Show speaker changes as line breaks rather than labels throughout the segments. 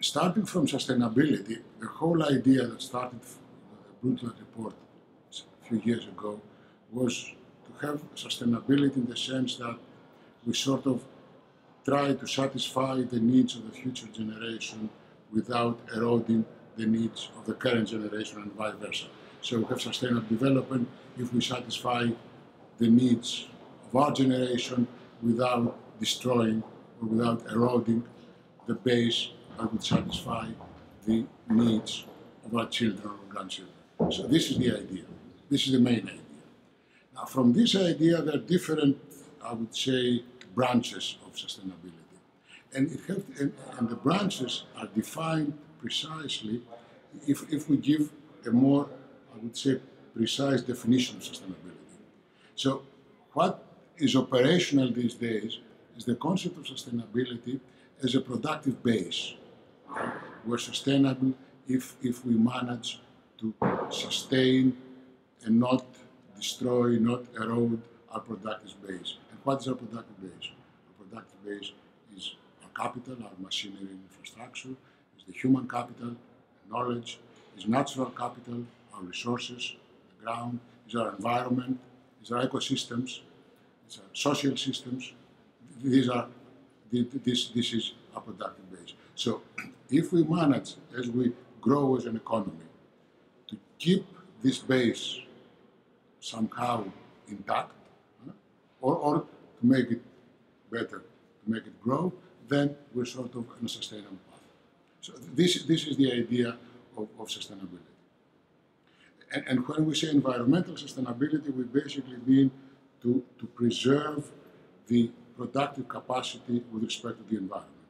starting from sustainability, the whole idea that started the Brundtland report a few years ago was to have sustainability in the sense that we sort of try to satisfy the needs of the future generation without eroding the needs of the current generation and vice versa. So we have sustainable development if we satisfy the needs of our generation without destroying or without eroding the base that would satisfy the needs of our children or grandchildren. So this is the idea. This is the main idea. Now from this idea there are different, I would say, branches of sustainability. And, and the branches are defined precisely if we give a more, I would say, precise definition of sustainability. So what is operational these days is the concept of sustainability as a productive base. We're sustainable if we manage to sustain and not destroy, not erode our productive base. And what is our productive base? Our productive base is our capital, our machinery and infrastructure, is the human capital, knowledge, is natural capital, our resources, the ground, is our environment, is our ecosystems, is our social systems. This is our productive base. So if we manage, as we grow as an economy, to keep this base somehow intact, or to make it better, to make it grow, then we're sort of on a sustainable path. So this is the idea of sustainability. And when we say environmental sustainability, we basically mean to preserve the productive capacity with respect to the environment,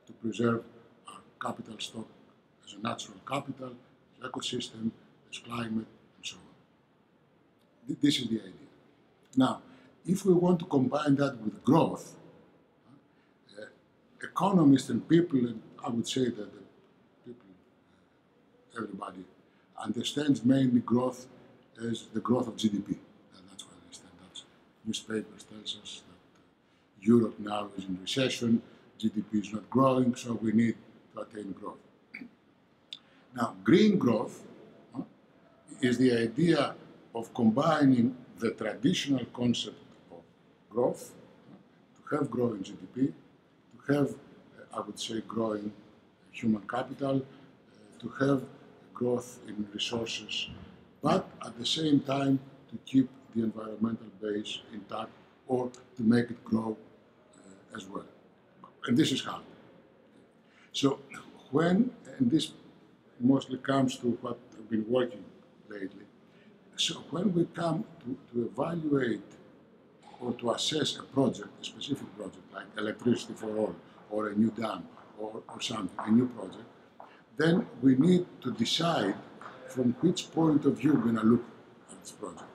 to preserve our capital stock as a natural capital, as ecosystem, as climate, and so on. This is the idea. Now, if we want to combine that with growth, economists and people, and I would say that the people, everybody, understands mainly growth as the growth of GDP. And that's what I understand. That's newspapers tells us that Europe now is in recession, GDP is not growing, so we need to attain growth. Now, green growth is the idea of combining the traditional concept of growth, to have growing GDP, to have, I would say, growing human capital, to have growth in resources, but at the same time to keep the environmental base intact or to make it grow as well. And this is how. So when, and this mostly comes to what I've been working lately, so when we come to evaluate or to assess a project, a specific project like electricity for all, or a new dam, or something, a new project, then we need to decide from which point of view we're going to look at this project.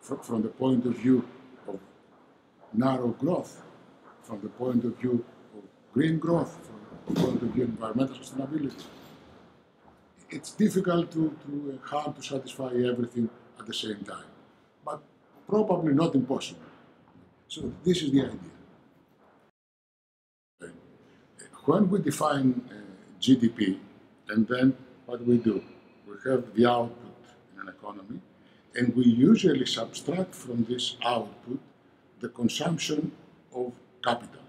From the point of view of narrow growth, from the point of view of green growth, from the point of view of environmental sustainability. It's difficult hard to satisfy everything at the same time, but probably not impossible. So this is the idea. When we define GDP, and then what we do? We have the output in an economy, and we usually subtract from this output the consumption of capital,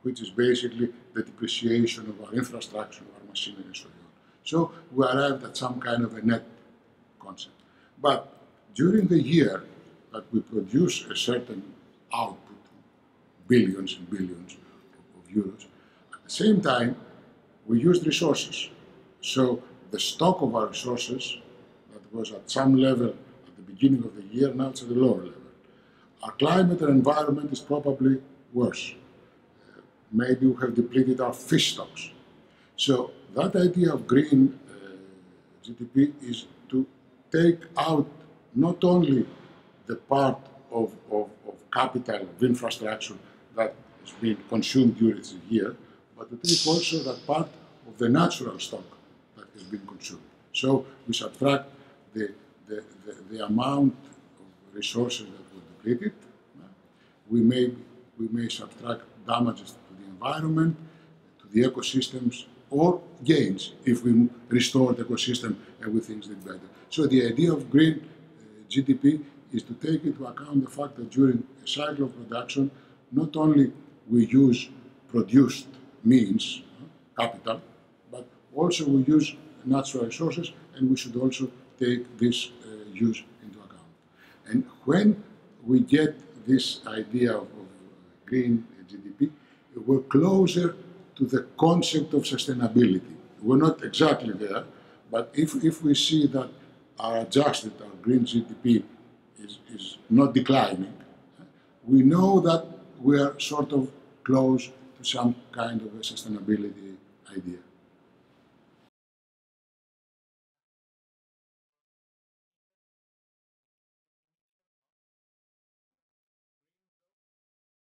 which is basically the depreciation of our infrastructure, our machinery, and so on. So we arrived at some kind of a net concept. But during the year that we produce a certain output, billions and billions of euros, at the same time, we used resources. So the stock of our resources that was at some level at the beginning of the year, now it's at a lower level. Our climate and environment is probably worse. Maybe we have depleted our fish stocks. So that idea of green GDP is to take out not only the part of capital, of infrastructure that has been consumed during the year, but to take also that part of the natural stock that has been consumed. So we subtract the amount of resources that were depleted. We may subtract damages to the environment, to the ecosystems, or gains if we restore the ecosystem and we think it better. So the idea of green GDP is to take into account the fact that during a cycle of production, not only we use produced means, capital, but also we use natural resources, and we should also take this use into account. And when we get this idea of green GDP, we're closer to the concept of sustainability. We're not exactly there, but if we see that our green GDP is not declining, we know that we are sort of close to some kind of a sustainability idea.